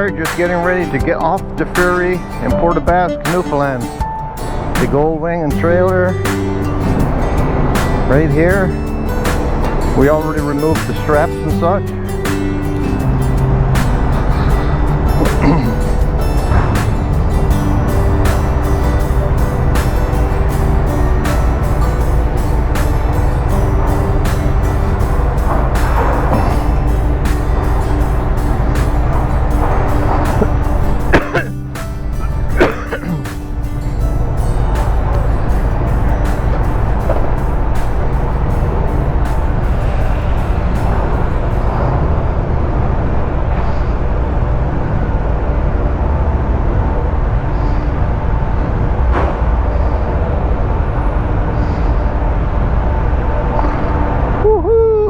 here, just getting ready to get off the ferry in Port aux Basques, Newfoundland. The Gold Wing and trailer right here. We already removed the straps and such.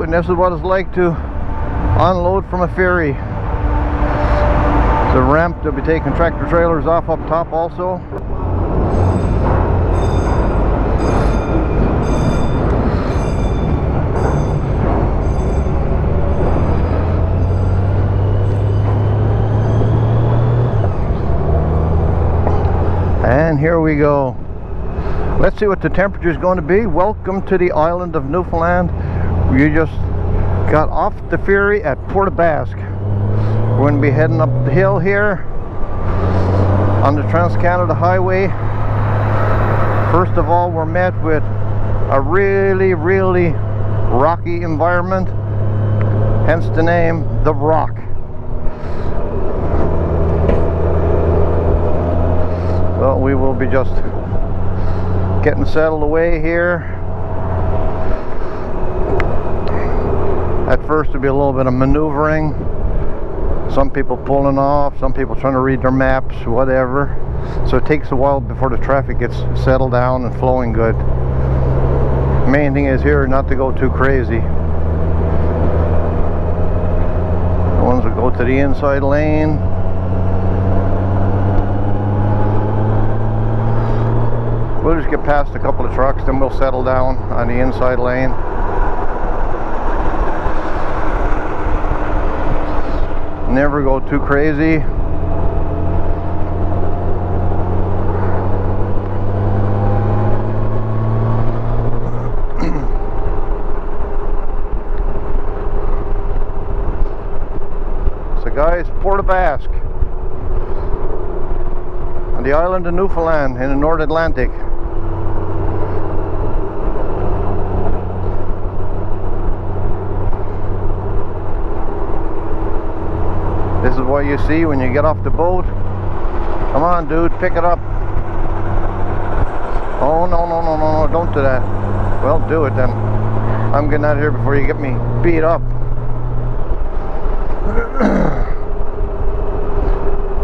And this is what it's like to unload from a ferry. The ramp, they'll be taking tractor trailers off up top also. And here we go. Let's see what the temperature is going to be. Welcome to the island of Newfoundland. You just got off the ferry at Port aux Basques. We're going to be heading up the hill here on the Trans-Canada Highway. First of all, we're met with a really rocky environment, hence the name The Rock. Well, we will be just getting settled away here. At first there'll be a little bit of maneuvering, some people pulling off, some people trying to read their maps, whatever. So it takes a while before the traffic gets settled down and flowing good. Main thing is here not to go too crazy. The ones that go to the inside lane. We'll just get past a couple of trucks, then we'll settle down on the inside lane. Never go too crazy. So guys, Port aux Basques on the island of Newfoundland in the North Atlantic. This is what you see when you get off the boat. Come on, dude, pick it up. Oh, no, don't do that. Well, do it then. I'm getting out of here before you get me beat up.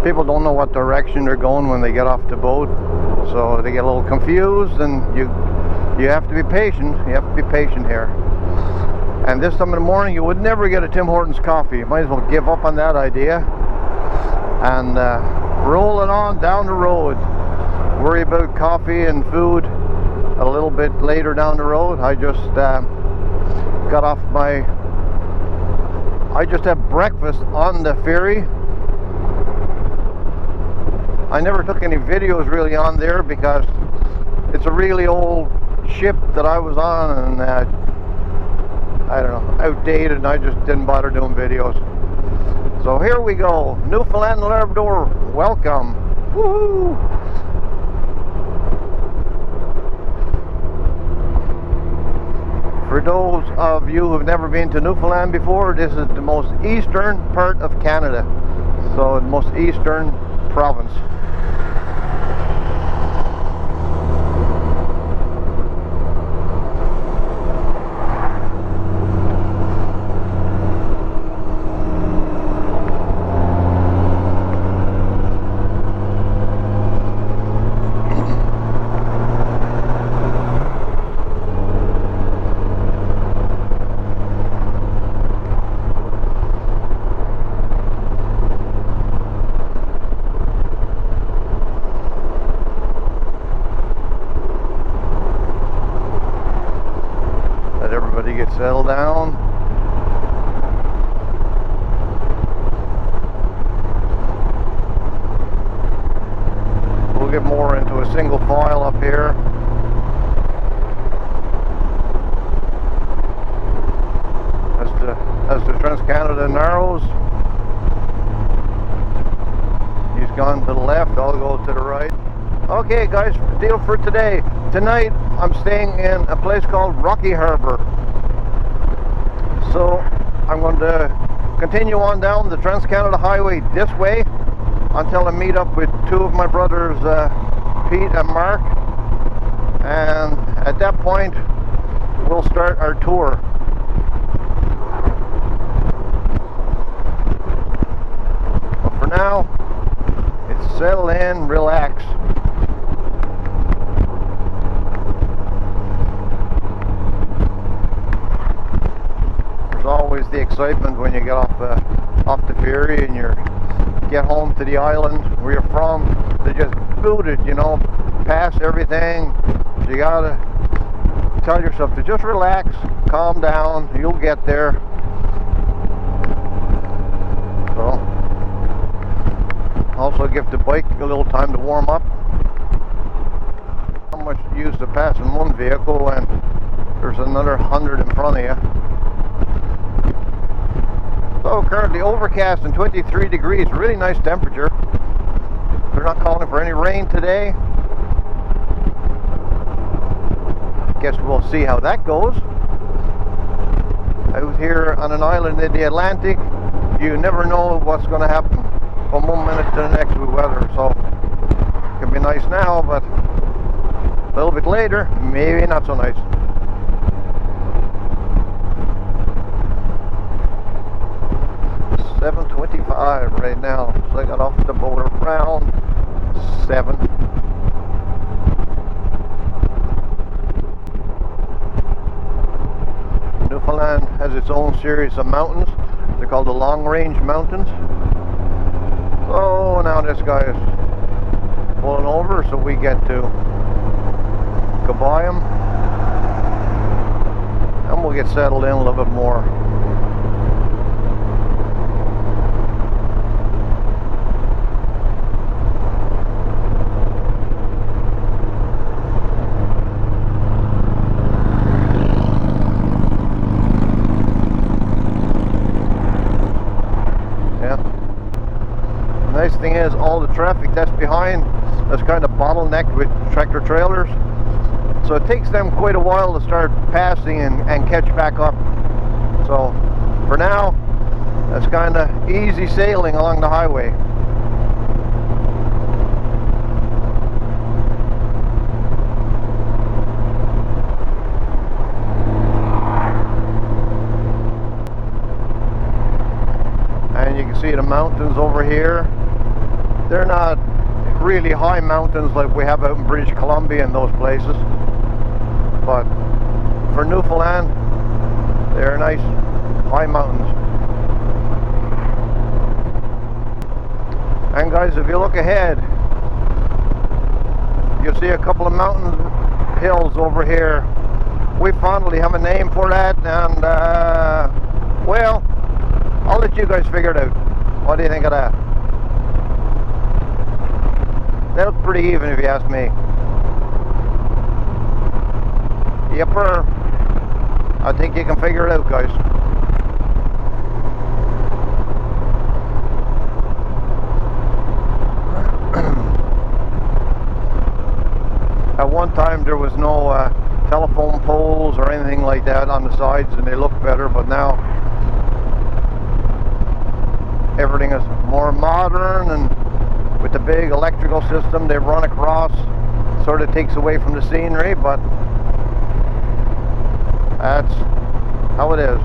People don't know what direction they're going when they get off the boat, so they get a little confused, and you have to be patient. You have to be patient here. And this time in the morning, you would never get a Tim Hortons coffee. You might as well give up on that idea and roll it on down the road. Worry about coffee and food a little bit later down the road. I just got off I just had breakfast on the ferry. I never took any videos really on there because it's a really old ship that I was on, and I don't know, outdated, and I just didn't bother doing videos. So here we go, Newfoundland and Labrador, welcome. Woohoo! For those of you who have never been to Newfoundland before, this is the most eastern part of Canada. So the most eastern province. Settle down. single file up here. As the Trans-Canada narrows, he's gone to the left, I'll go to the right. Okay guys, deal for today. Tonight I'm staying in a place called Rocky Harbour. So I'm going to continue on down the Trans-Canada Highway this way until I meet up with two of my brothers, Pete and Mark, and at that point we'll start our tour. But for now, it's settle in, relax. There's always the excitement when you get off the ferry and you get home to the island where you're from. They just boot it, you know, pass everything. So you gotta tell yourself to just relax, calm down, you'll get there. So also give the bike a little time to warm up. How much use to pass in one vehicle when there's another 100 in front of you. So currently overcast and 23 degrees, really nice temperature. They're not calling for any rain today. Guess we'll see how that goes. Out here on an island in the Atlantic, you never know what's going to happen from one minute to the next with weather. So it can be nice now, but a little bit later, maybe not so nice. $7:25 right now, so I got off the boat around 7. Newfoundland has its own series of mountains. They're called the Long Range Mountains. So now this guy is pulling over, so we get to go by him, and we'll get settled in a little bit more. Nice thing is all the traffic that's behind is kind of bottlenecked with tractor trailers, so it takes them quite a while to start passing and catch back up. So for now, that's kind of easy sailing along the highway. And you can see the mountains over here. They're not really high mountains like we have out in British Columbia and those places, but for Newfoundland, they're nice high mountains. And guys, if you look ahead, you'll see a couple of mountain hills over here. We finally have a name for that, and well, I'll let you guys figure it out. What do you think of that? They look pretty even if you ask me. Yepper. I think you can figure it out, guys. At one time there was no telephone poles or anything like that on the sides, and they look better, but now everything is more modern, and with the big electrical system they run across, sort of takes away from the scenery, but that's how it is.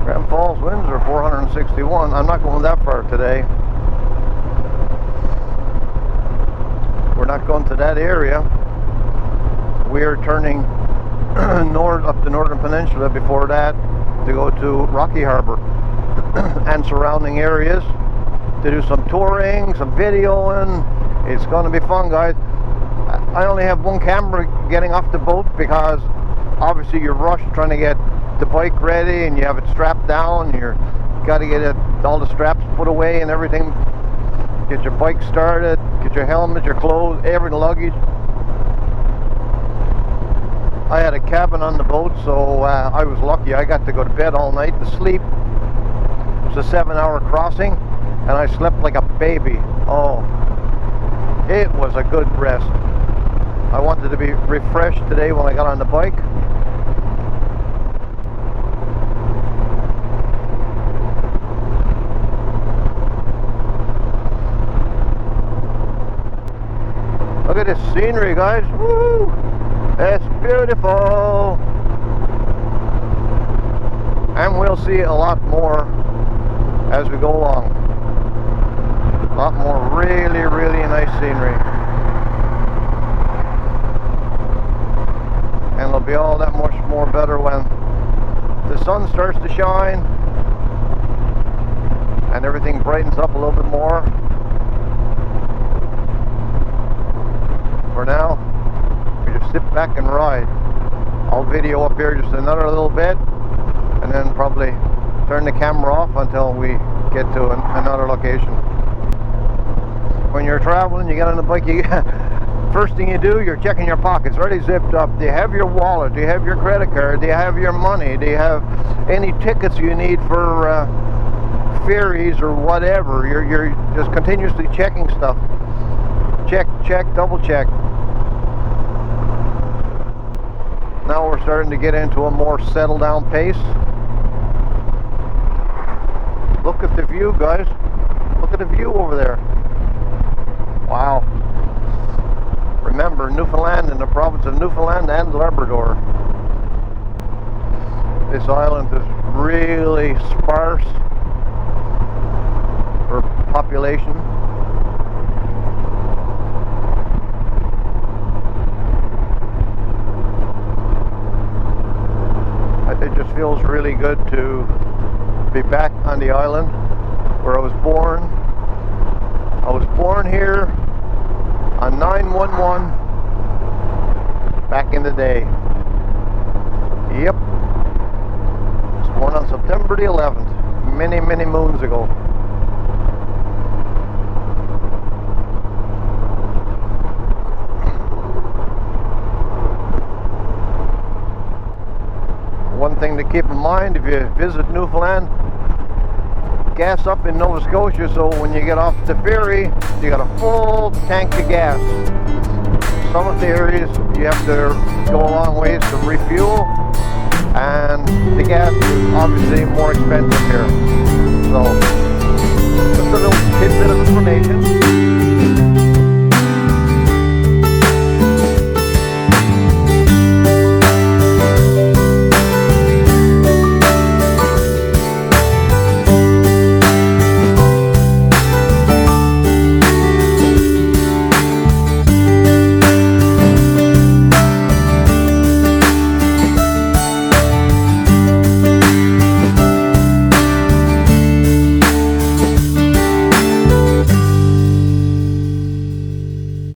Grand Falls winds are 461. I'm not going that far today. We're not going to that area. We're turning north up the Northern Peninsula before that to go to Rocky Harbour and surrounding areas to do some touring, some videoing. It's going to be fun, guys. I only have one camera getting off the boat because obviously you're rushed trying to get the bike ready and you have it strapped down. You're got to get it, all the straps put away and everything. Get your bike started, get your helmet, your clothes, every luggage. I had a cabin on the boat, so I was lucky. I got to go to bed all night and sleep. It was a 7-hour crossing and I slept like a baby. Oh, it was a good rest. I wanted to be refreshed today when I got on the bike. Look at this scenery, guys. Woo! It's beautiful. And we'll see a lot more as we go along. A lot more really, really nice scenery. And it'll be all that much more better when the sun starts to shine and everything brightens up a little bit more. For now, we just sit back and ride. I'll video up here just another little bit and then probably turn the camera off until we get to another location. When you're traveling, you get on the bike, first thing you do, you're checking your pockets. Are they zipped up? Do you have your wallet? Do you have your credit card? Do you have your money? Do you have any tickets you need for ferries or whatever? You're just continuously checking stuff. Check, check, double check. Now we're starting to get into a more settled down pace. Look at the view, guys. Look at the view over there. Wow. Remember, Newfoundland in the province of Newfoundland and Labrador. This island is really sparse for population. It just feels really good to be back on the island where I was born. I was born here on 9/11 back in the day. Yep. I was born on September the 11th, many, many moons ago. One thing to keep in mind if you visit Newfoundland, gas up in Nova Scotia, so when you get off the ferry, you got a full tank of gas. Some of the areas you have to go a long ways to refuel, and the gas is obviously more expensive here. So, just a little tidbit of information.